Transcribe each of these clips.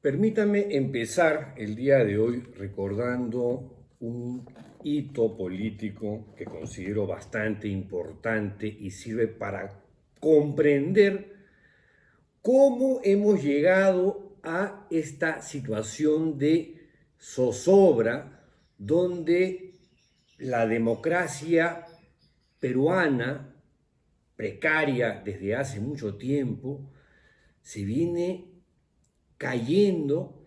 Permítame empezar el día de hoy recordando un hito político que considero bastante importante y sirve para comprender cómo hemos llegado a esta situación de zozobra donde la democracia peruana, precaria desde hace mucho tiempo, se viene cayendo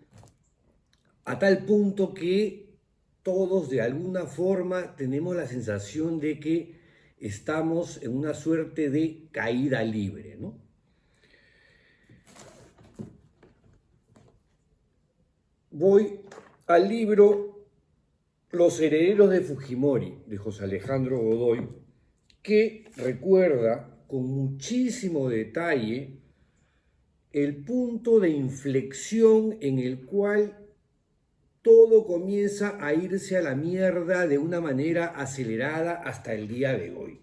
a tal punto que todos de alguna forma tenemos la sensación de que estamos en una suerte de caída libre, ¿no? Voy al libro Los herederos de Fujimori, de José Alejandro Godoy, que recuerda con muchísimo detalle el punto de inflexión en el cual todo comienza a irse a la mierda de una manera acelerada hasta el día de hoy.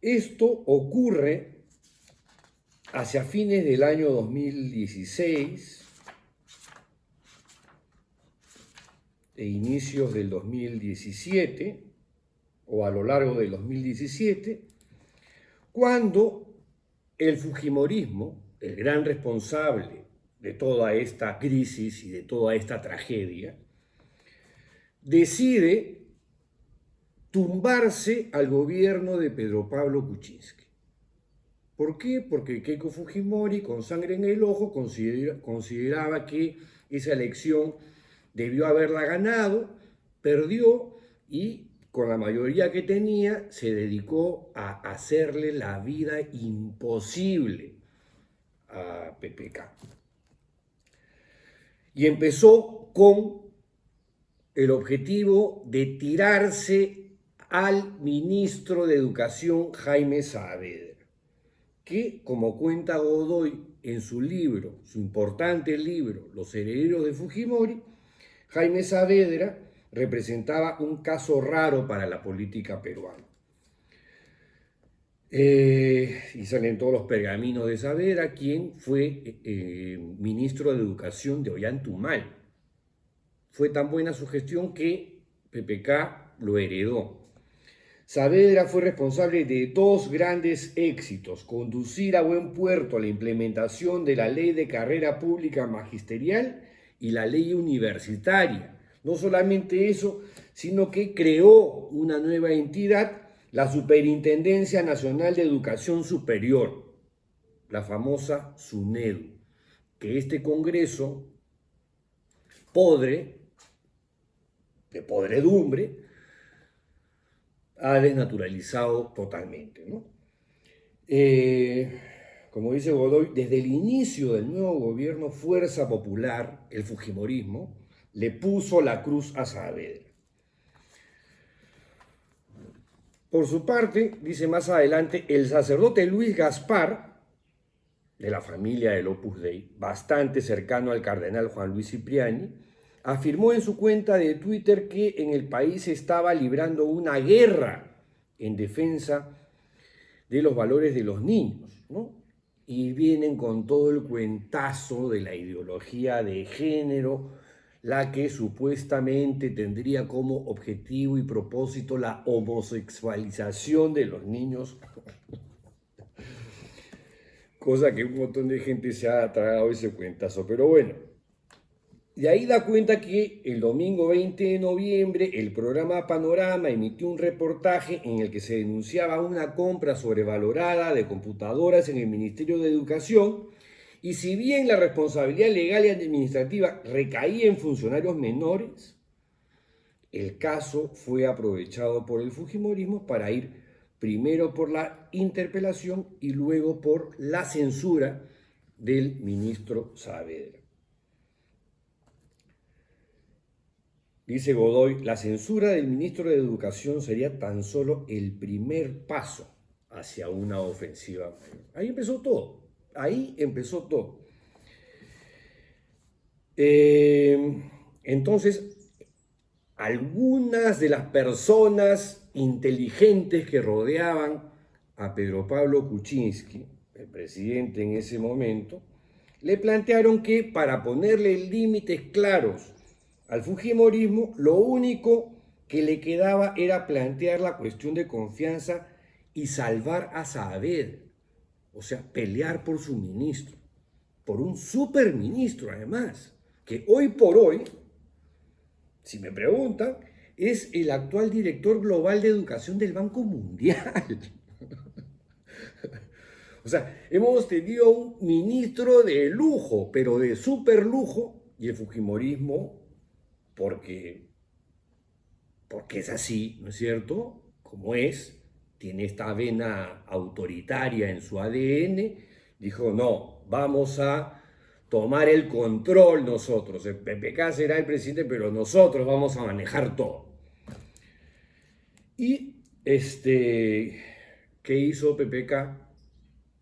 Esto ocurre hacia fines del año 2016 e inicios del 2017, o a lo largo del 2017, cuando el fujimorismo, el gran responsable de toda esta crisis y de toda esta tragedia, decide tumbarse al gobierno de Pedro Pablo Kuczynski. ¿Por qué? Porque Keiko Fujimori, con sangre en el ojo, consideraba que esa elección debió haberla ganado, perdió y con la mayoría que tenía se dedicó a hacerle la vida imposible a PPK. Y empezó con el objetivo de tirarse al ministro de Educación, Jaime Saavedra, que, como cuenta Godoy en su libro, su importante libro, Los herederos de Fujimori, Jaime Saavedra representaba un caso raro para la política peruana. Y salen todos los pergaminos de Saavedra, quien fue ministro de Educación de Ollantaytambo. Fue tan buena su gestión que PPK lo heredó. Saavedra fue responsable de dos grandes éxitos: conducir a buen puerto la implementación de la Ley de Carrera Pública Magisterial y la Ley Universitaria. No solamente eso, sino que creó una nueva entidad, la Superintendencia Nacional de Educación Superior, la famosa SUNEDU, que este Congreso de podredumbre, ha desnaturalizado totalmente, ¿no? Como dice Godoy, desde el inicio del nuevo gobierno Fuerza Popular, el fujimorismo, le puso la cruz a Saavedra. Por su parte, dice más adelante, el sacerdote Luis Gaspar, de la familia del Opus Dei, bastante cercano al cardenal Juan Luis Cipriani, afirmó en su cuenta de Twitter que en el país se estaba librando una guerra en defensa de los valores de los niños, ¿no? Y vienen con todo el cuentazo de la ideología de género, la que supuestamente tendría como objetivo y propósito la homosexualización de los niños, cosa que un montón de gente se ha tragado ese cuentazo, pero bueno. De ahí da cuenta que el domingo 20 de noviembre el programa Panorama emitió un reportaje en el que se denunciaba una compra sobrevalorada de computadoras en el Ministerio de Educación, y si bien la responsabilidad legal y administrativa recaía en funcionarios menores, el caso fue aprovechado por el fujimorismo para ir primero por la interpelación y luego por la censura del ministro Saavedra. Dice Godoy, la censura del ministro de Educación sería tan solo el primer paso hacia una ofensiva mayor. Ahí empezó todo, Entonces, algunas de las personas inteligentes que rodeaban a Pedro Pablo Kuczynski, el presidente en ese momento, le plantearon que para ponerle límites claros al fujimorismo, lo único que le quedaba era plantear la cuestión de confianza y salvar a Saavedra, o sea, pelear por su ministro, por un superministro además, que hoy por hoy, si me preguntan, es el actual director global de educación del Banco Mundial. O sea, hemos tenido un ministro de lujo, pero de super lujo, y el fujimorismo, porque es así, ¿no es cierto? Como es, tiene esta vena autoritaria en su ADN, dijo, no, vamos a tomar el control nosotros. El PPK será el presidente, pero nosotros vamos a manejar todo. Y ¿qué hizo PPK?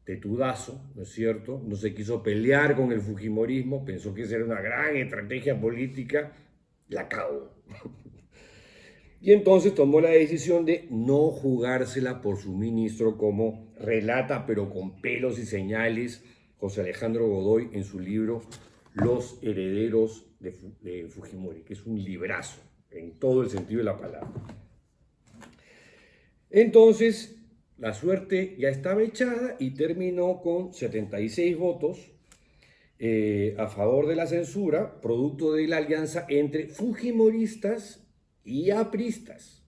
Tetudazo, ¿no es cierto? No se quiso pelear con el fujimorismo, pensó que esa era una gran estrategia política, la cagó. Y entonces tomó la decisión de no jugársela por su ministro, como relata, pero con pelos y señales, José Alejandro Godoy en su libro Los herederos de Fujimori, que es un librazo en todo el sentido de la palabra. Entonces, la suerte ya estaba echada y terminó con 76 votos a favor de la censura, producto de la alianza entre fujimoristas y apristas.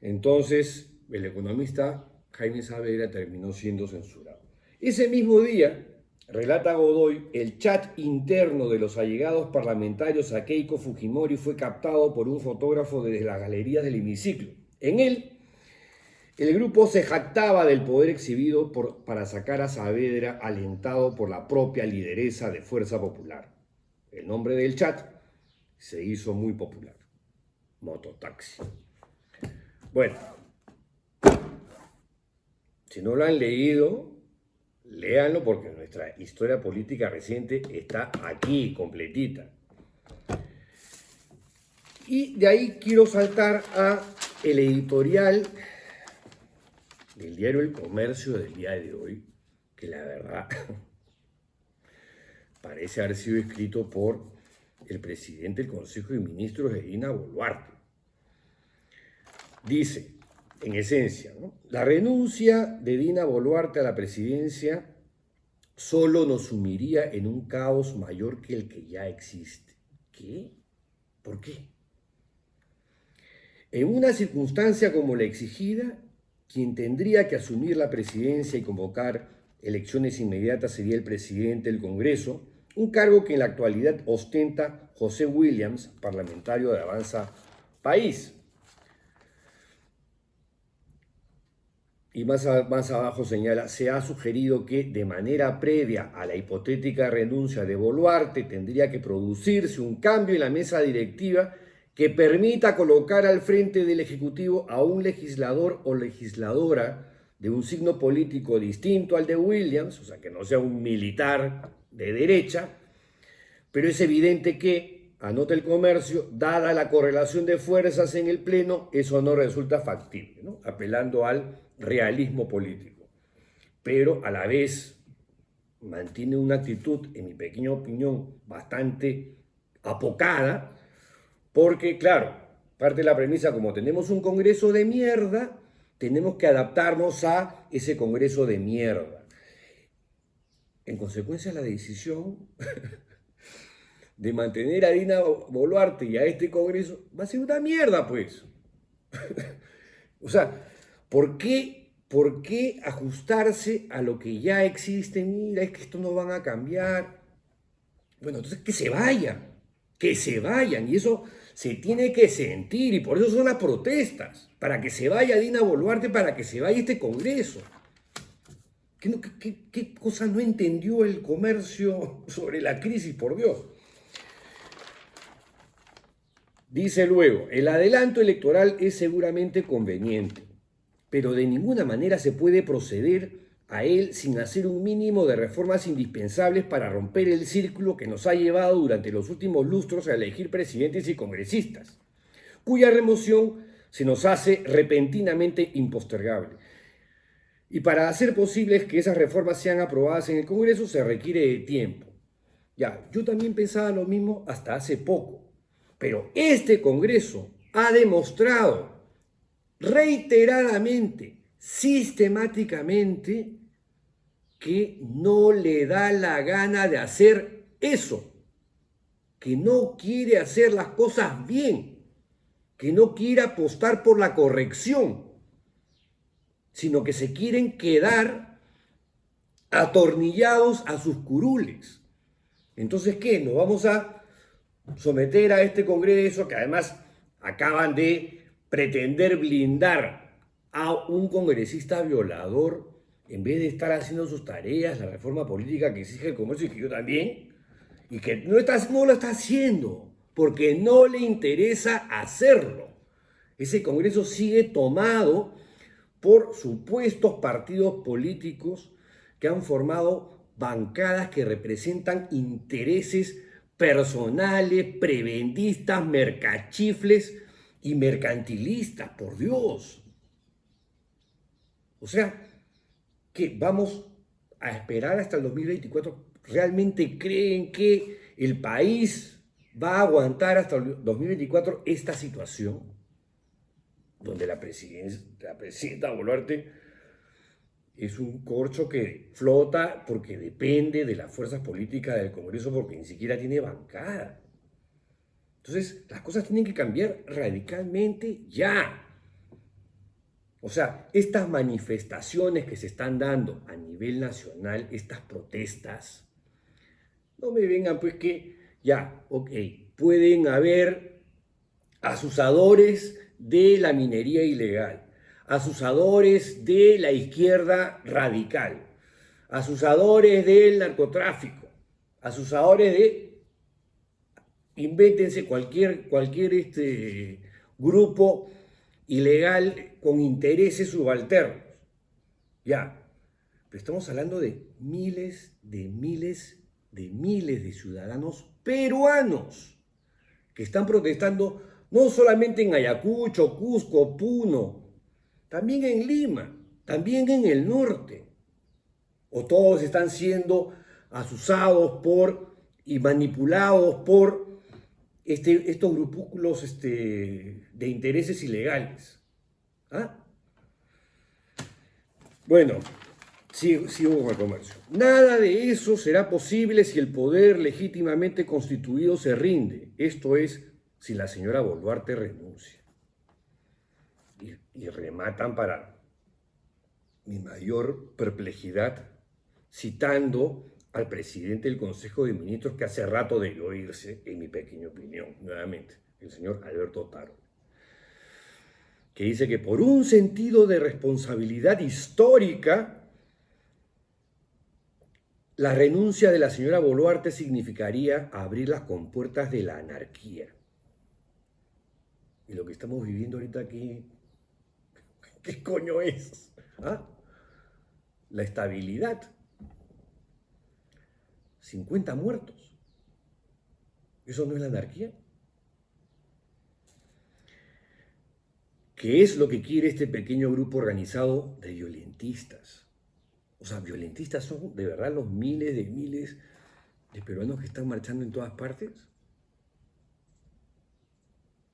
Entonces, el economista Jaime Saavedra terminó siendo censurado. Ese mismo día, relata Godoy, el chat interno de los allegados parlamentarios a Keiko Fujimori fue captado por un fotógrafo desde las galerías del hemiciclo. En él, el grupo se jactaba del poder exhibido para sacar a Saavedra, alentado por la propia lideresa de Fuerza Popular. El nombre del chat se hizo muy popular: Mototaxi. Bueno, si no lo han leído, léanlo, porque nuestra historia política reciente está aquí, completita. Y de ahí quiero saltar a el editorial del diario El Comercio del día de hoy, que la verdad parece haber sido escrito por el presidente del Consejo de Ministros de Dina Boluarte. Dice, en esencia, ¿no?, la renuncia de Dina Boluarte a la presidencia solo nos sumiría en un caos mayor que el que ya existe. ¿Qué? ¿Por qué? En una circunstancia como la exigida, quien tendría que asumir la presidencia y convocar elecciones inmediatas sería el presidente del Congreso, un cargo que en la actualidad ostenta José Williams, parlamentario de Avanza País. Y más abajo señala, se ha sugerido que de manera previa a la hipotética renuncia de Boluarte tendría que producirse un cambio en la mesa directiva que permita colocar al frente del Ejecutivo a un legislador o legisladora de un signo político distinto al de Williams, o sea, que no sea un militar de derecha, pero es evidente que, anota El Comercio, dada la correlación de fuerzas en el Pleno, eso no resulta factible, ¿no?, apelando al realismo político. Pero a la vez mantiene una actitud, en mi pequeña opinión, bastante apocada, porque, claro, parte de la premisa, como tenemos un Congreso de mierda, tenemos que adaptarnos a ese Congreso de mierda. En consecuencia, la decisión de mantener a Dina Boluarte y a este Congreso va a ser una mierda, pues. O sea, ¿por qué ajustarse a lo que ya existe? Mira, es que esto no van a cambiar. Bueno, entonces que se vayan, y eso se tiene que sentir, y por eso son las protestas, para que se vaya Dina Boluarte, para que se vaya este Congreso. ¿Qué cosa no entendió El Comercio sobre la crisis, por Dios? Dice luego, el adelanto electoral es seguramente conveniente, pero de ninguna manera se puede proceder a él sin hacer un mínimo de reformas indispensables para romper el círculo que nos ha llevado durante los últimos lustros a elegir presidentes y congresistas, cuya remoción se nos hace repentinamente impostergable. Y para hacer posible que esas reformas sean aprobadas en el Congreso se requiere de tiempo. Ya, yo también pensaba lo mismo hasta hace poco. Pero este Congreso ha demostrado reiteradamente, sistemáticamente, que no le da la gana de hacer eso, que no quiere hacer las cosas bien, que no quiere apostar por la corrección, sino que se quieren quedar atornillados a sus curules. Entonces, ¿qué? Nos vamos a someter a este Congreso, que además acaban de pretender blindar a un congresista violador, en vez de estar haciendo sus tareas, la reforma política que exige el comercio y que yo también, y que no lo está haciendo, porque no le interesa hacerlo. Ese Congreso sigue tomado por supuestos partidos políticos que han formado bancadas que representan intereses personales, prebendistas, mercachifles y mercantilistas, por Dios. O sea, ¿qué vamos a esperar hasta el 2024? ¿Realmente creen que el país va a aguantar hasta el 2024 esta situación? Donde la presidenta Boluarte es un corcho que flota porque depende de las fuerzas políticas del Congreso porque ni siquiera tiene bancada. Entonces, las cosas tienen que cambiar radicalmente ya. O sea, estas manifestaciones que se están dando a nivel nacional, estas protestas, no me vengan pues que ya, ok, pueden haber asusadores de la minería ilegal, asusadores de la izquierda radical, asusadores del narcotráfico, asusadores de, invéntense cualquier grupo ilegal con intereses subalternos. Ya, pero estamos hablando de miles de ciudadanos peruanos que están protestando no solamente en Ayacucho, Cusco, Puno, también en Lima, también en el norte. O todos están siendo asusados por y manipulados por estos grupúsculos de intereses ilegales. ¿Ah? Bueno, sigo con el comercio. Nada de eso será posible si el poder legítimamente constituido se rinde. Esto es, si la señora Boluarte renuncia. Y rematan para mi mayor perplejidad, citando al presidente del Consejo de Ministros, que hace rato debió irse, en mi pequeña opinión, nuevamente, el señor Alberto Otárola, que dice que por un sentido de responsabilidad histórica, la renuncia de la señora Boluarte significaría abrir las compuertas de la anarquía. Y lo que estamos viviendo ahorita aquí, ¿qué coño es? ¿Ah? La estabilidad. 50 muertos. ¿Eso no es la anarquía? ¿Qué es lo que quiere este pequeño grupo organizado de violentistas? O sea, violentistas son de verdad los miles de peruanos que están marchando en todas partes.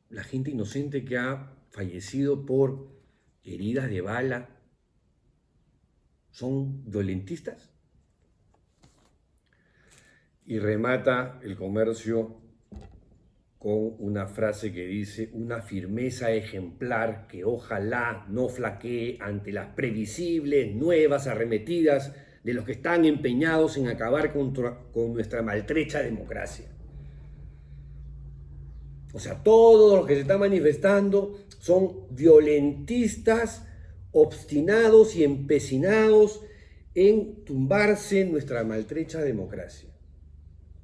La gente inocente que ha fallecido por heridas de bala, ¿son violentistas? Y remata el comercio con una frase que dice: una firmeza ejemplar que ojalá no flaquee ante las previsibles nuevas arremetidas de los que están empeñados en acabar con nuestra maltrecha democracia. O sea, todos los que se están manifestando son violentistas, obstinados y empecinados en tumbarse nuestra maltrecha democracia.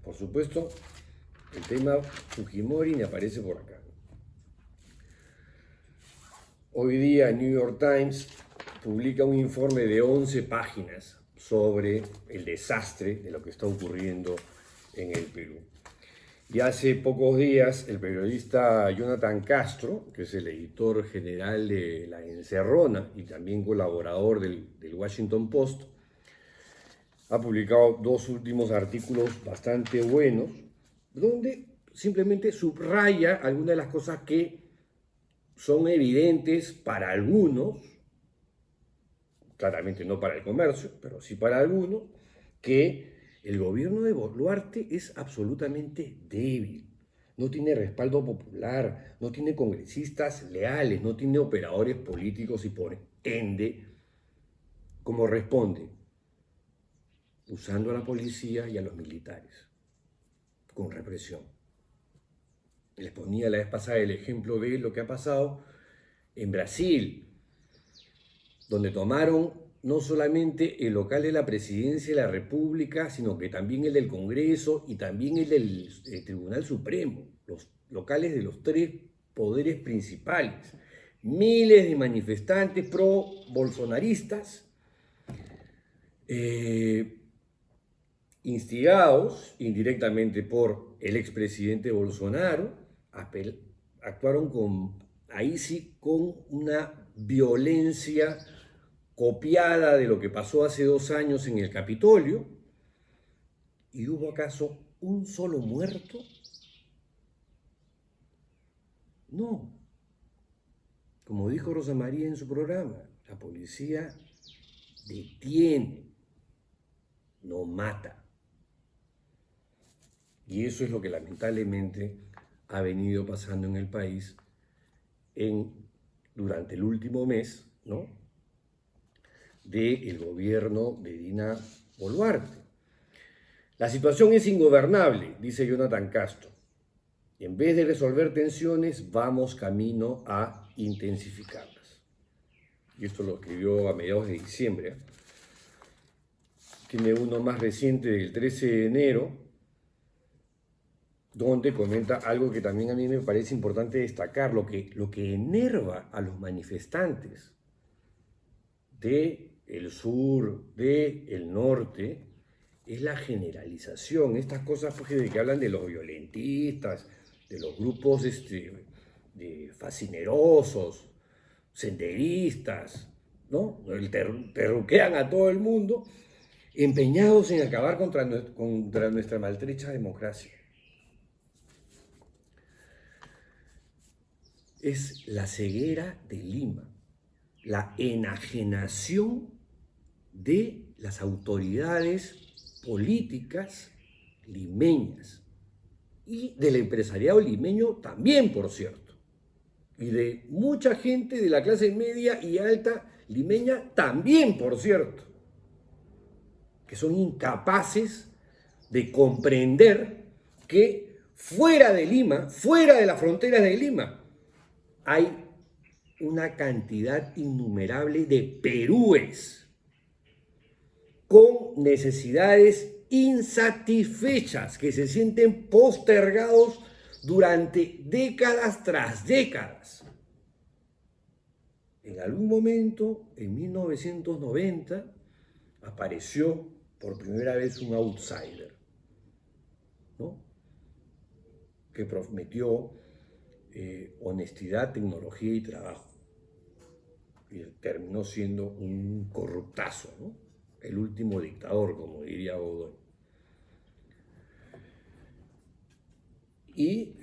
Por supuesto, el tema Fujimori me aparece por acá. Hoy día New York Times publica un informe de 11 páginas sobre el desastre de lo que está ocurriendo en el Perú. Y hace pocos días el periodista Jonathan Castro, que es el editor general de La Encerrona y también colaborador del Washington Post, ha publicado dos últimos artículos bastante buenos, donde simplemente subraya algunas de las cosas que son evidentes para algunos, claramente no para el comercio, pero sí para algunos, que el gobierno de Boluarte es absolutamente débil. No tiene respaldo popular, no tiene congresistas leales, no tiene operadores políticos y por ende, como responde, usando a la policía y a los militares, con represión. Les ponía la vez pasada el ejemplo de lo que ha pasado en Brasil, donde tomaron no solamente el local de la Presidencia de la República, sino que también el del Congreso y también el del Tribunal Supremo, los locales de los tres poderes principales. Miles de manifestantes pro-bolsonaristas, instigados indirectamente por el expresidente Bolsonaro, actuaron ahí sí con una violencia copiada de lo que pasó hace 2 años en el Capitolio. ¿Y hubo acaso un solo muerto? No. Como dijo Rosa María en su programa, la policía detiene, no mata. Y eso es lo que lamentablemente ha venido pasando en el país durante el último mes, ¿no?, del gobierno de Dina Boluarte. La situación es ingobernable, dice Jonathan Castro. En vez de resolver tensiones, vamos camino a intensificarlas. Y esto lo escribió a mediados de diciembre. Tiene uno más reciente del 13 de enero, donde comenta algo que también a mí me parece importante destacar, lo que enerva a los manifestantes del sur, del norte, es la generalización. Estas cosas de que hablan de los violentistas, de los grupos de fascinerosos, senderistas, ¿no? Terruquean a todo el mundo, empeñados en acabar contra nuestra maltrecha democracia. Es la ceguera de Lima, la enajenación de las autoridades políticas limeñas y del empresariado limeño también, por cierto, y de mucha gente de la clase media y alta limeña también, por cierto, que son incapaces de comprender que fuera de Lima, fuera de las fronteras de Lima, hay una cantidad innumerable de perúes con necesidades insatisfechas que se sienten postergados durante décadas tras décadas. En algún momento, en 1990, apareció por primera vez un outsider, ¿no?, que prometió honestidad, tecnología y trabajo. Y terminó siendo un corruptazo, ¿no?, el último dictador, como diría Godoy. Y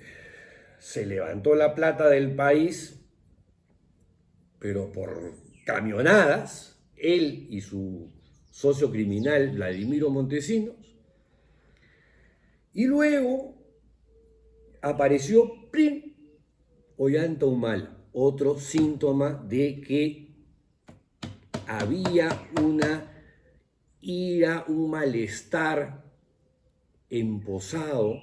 se levantó la plata del país, pero por camionadas, él y su socio criminal Vladimiro Montesinos, y luego apareció ¡prim!, Ollanta Humala, otro síntoma de que había una ira, un malestar emposado,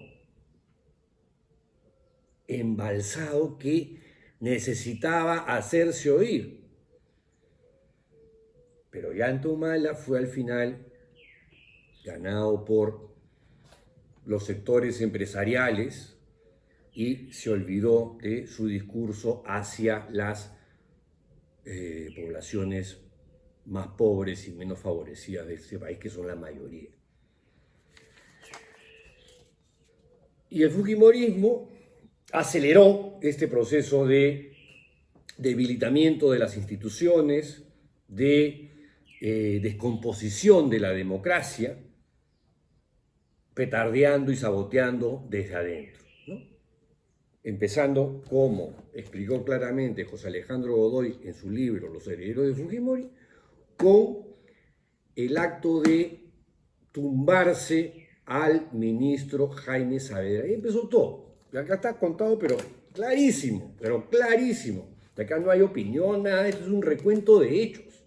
embalsado, que necesitaba hacerse oír. Pero Ollanta Humala fue al final ganado por los sectores empresariales y se olvidó de su discurso hacia las poblaciones más pobres y menos favorecidas de este país, que son la mayoría. Y el fujimorismo aceleró este proceso de debilitamiento de las instituciones, de descomposición de la democracia, petardeando y saboteando desde adentro, ¿no? Empezando, como explicó claramente José Alejandro Godoy en su libro Los herederos de Fujimori, con el acto de tumbarse al ministro Jaime Saavedra. Ahí empezó todo. Y acá está contado, pero clarísimo, pero clarísimo. De acá no hay opinión, nada, esto es un recuento de hechos.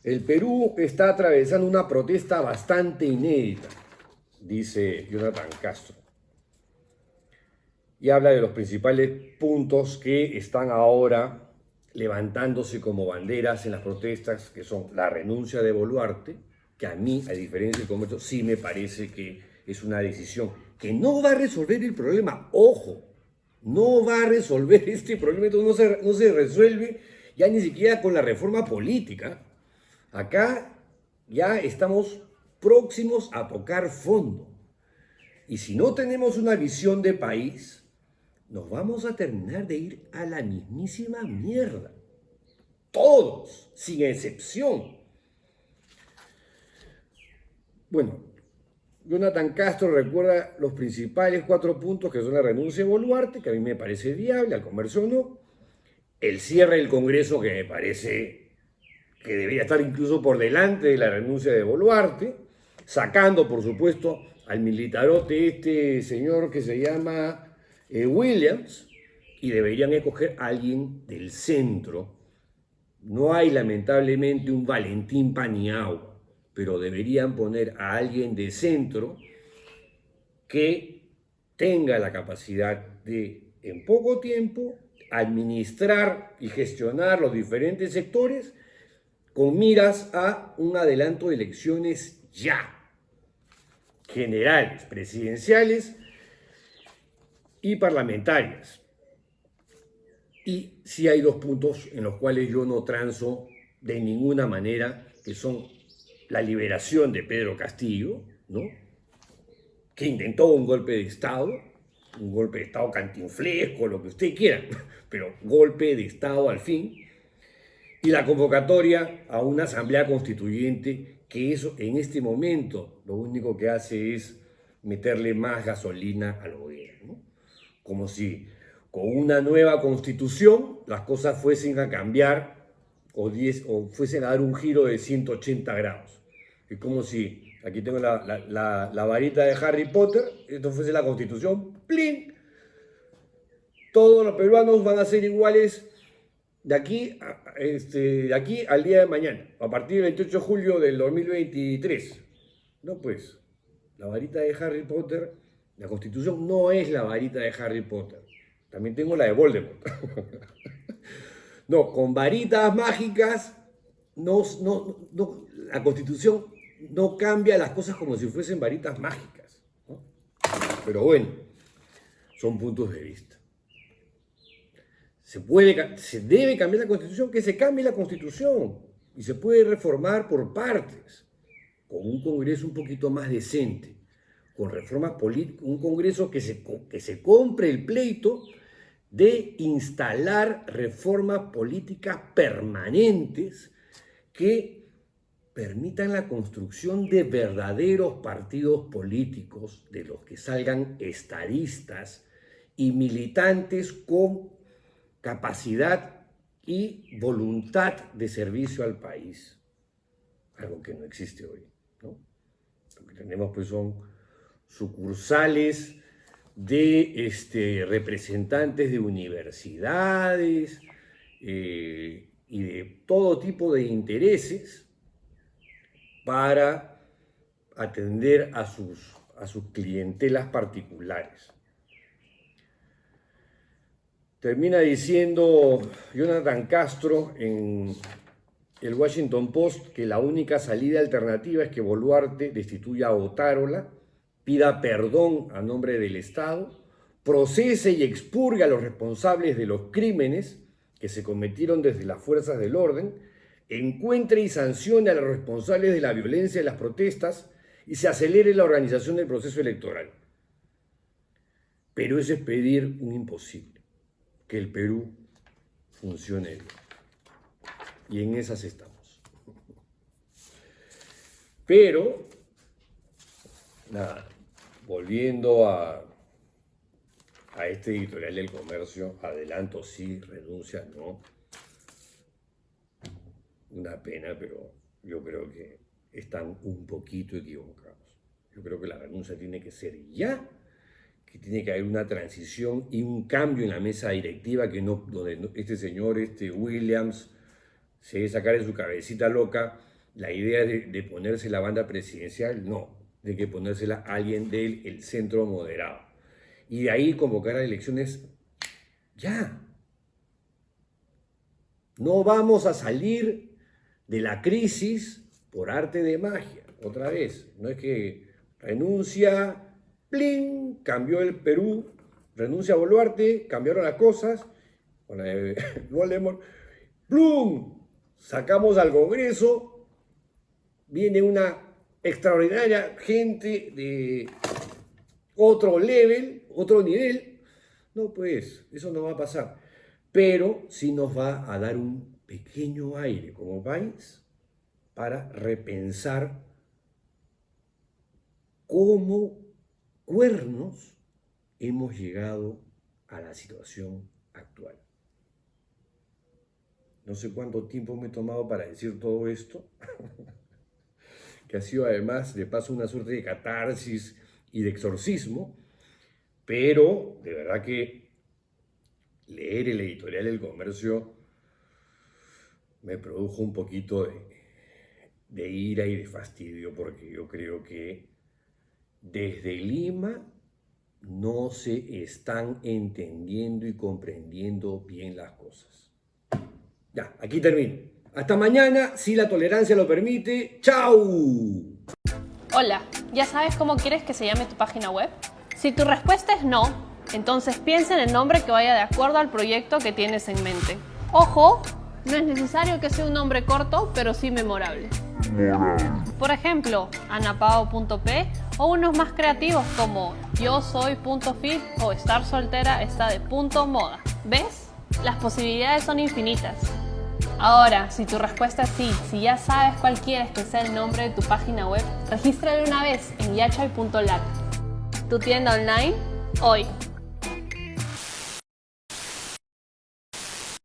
El Perú está atravesando una protesta bastante inédita, dice Jonathan Castro. Y habla de los principales puntos que están ahora levantándose como banderas en las protestas, que son la renuncia de Boluarte, que a mí, a diferencia del Congreso, sí me parece que es una decisión que no va a resolver el problema. Ojo, no va a resolver este problema, entonces no se resuelve ya ni siquiera con la reforma política. Acá ya estamos próximos a tocar fondo. Y si no tenemos una visión de país, nos vamos a terminar de ir a la mismísima mierda. Todos, sin excepción. Bueno, Jonathan Castro recuerda los principales 4 puntos, que son la renuncia de Boluarte, que a mí me parece viable, al comercio no. El cierre del Congreso, que me parece que debería estar incluso por delante de la renuncia de Boluarte, sacando, por supuesto, al militarote este señor que se llama Williams, y deberían escoger a alguien del centro. No hay, lamentablemente, un Valentín Paniagua, pero deberían poner a alguien de centro que tenga la capacidad de, en poco tiempo, administrar y gestionar los diferentes sectores con miras a un adelanto de elecciones ya, generales, presidenciales y parlamentarias. Y sí hay 2 puntos en los cuales yo no transo de ninguna manera, que son la liberación de Pedro Castillo, ¿no?, que intentó un golpe de Estado cantinflesco, lo que usted quiera, pero golpe de Estado al fin, y la convocatoria a una asamblea constituyente, que eso en este momento lo único que hace es meterle más gasolina al gobierno, ¿no? Como si con una nueva constitución las cosas fuesen a cambiar o fuesen a dar un giro de 180 grados. Es como si, aquí tengo la varita de Harry Potter, esto fuese la constitución, ¡plin! Todos los peruanos van a ser iguales de aquí al día de mañana, a partir del 28 de julio del 2023. No, pues, la varita de Harry Potter, la Constitución no es la varita de Harry Potter. También tengo la de Voldemort. No, con varitas mágicas, la Constitución no cambia las cosas como si fuesen varitas mágicas, ¿no? Pero bueno, son puntos de vista. Se debe cambiar la Constitución, que se cambie la Constitución, y se puede reformar por partes, con un Congreso un poquito más decente, con reformas políticas, un Congreso que se compre el pleito de instalar reformas políticas permanentes que permitan la construcción de verdaderos partidos políticos, de los que salgan estadistas y militantes con capacidad y voluntad de servicio al país, algo que no existe hoy, ¿no? Lo que tenemos pues son sucursales de representantes de universidades y de todo tipo de intereses para atender a sus clientelas particulares. Termina diciendo Jonathan Castro en el Washington Post que la única salida alternativa es que Boluarte destituya a Otárola, pida perdón a nombre del Estado, procese y expurgue a los responsables de los crímenes que se cometieron desde las fuerzas del orden, encuentre y sancione a los responsables de la violencia de las protestas y se acelere la organización del proceso electoral. Pero eso es pedir un imposible, que el Perú funcione bien. Y en esas estamos. Pero, nada, volviendo a este editorial del Comercio, adelanto sí, renuncia no. Una pena, pero yo creo que están un poquito equivocados. Yo creo que la renuncia tiene que ser ya, que tiene que haber una transición y un cambio en la mesa directiva, que no, donde este señor, Williams, se debe sacar de su cabecita loca la idea de ponerse la banda presidencial, no, de que ponérsela a alguien del centro moderado. Y de ahí convocar a elecciones ya. No vamos a salir de la crisis por arte de magia, otra vez. No es que renuncia, ¡plin!, cambió el Perú, renuncia a Boluarte, cambiaron las cosas, con la de Voldemort, ¡plum!, sacamos al Congreso, viene una extraordinaria gente de otro level, otro nivel. No, pues, eso no va a pasar. Pero sí nos va a dar un pequeño aire como país para repensar cómo cuernos hemos llegado a la situación actual. No sé cuánto tiempo me he tomado para decir todo esto, que ha sido además de paso una suerte de catarsis y de exorcismo, pero de verdad que leer el editorial del Comercio me produjo un poquito de ira y de fastidio, porque yo creo que desde Lima no se están entendiendo y comprendiendo bien las cosas. Ya, aquí termino. Hasta mañana, si la tolerancia lo permite. ¡Chao! Hola, ¿ya sabes cómo quieres que se llame tu página web? Si tu respuesta es no, entonces piensa en el nombre que vaya de acuerdo al proyecto que tienes en mente. ¡Ojo! No es necesario que sea un nombre corto, pero sí memorable. Por ejemplo, anapao.p o unos más creativos como yosoy.fit o estar soltera está de .moda. ¿Ves? Las posibilidades son infinitas. Ahora, si tu respuesta es sí, si ya sabes cuál quieres que sea el nombre de tu página web, regístralo una vez en yachay.lat. Tu tienda online, hoy.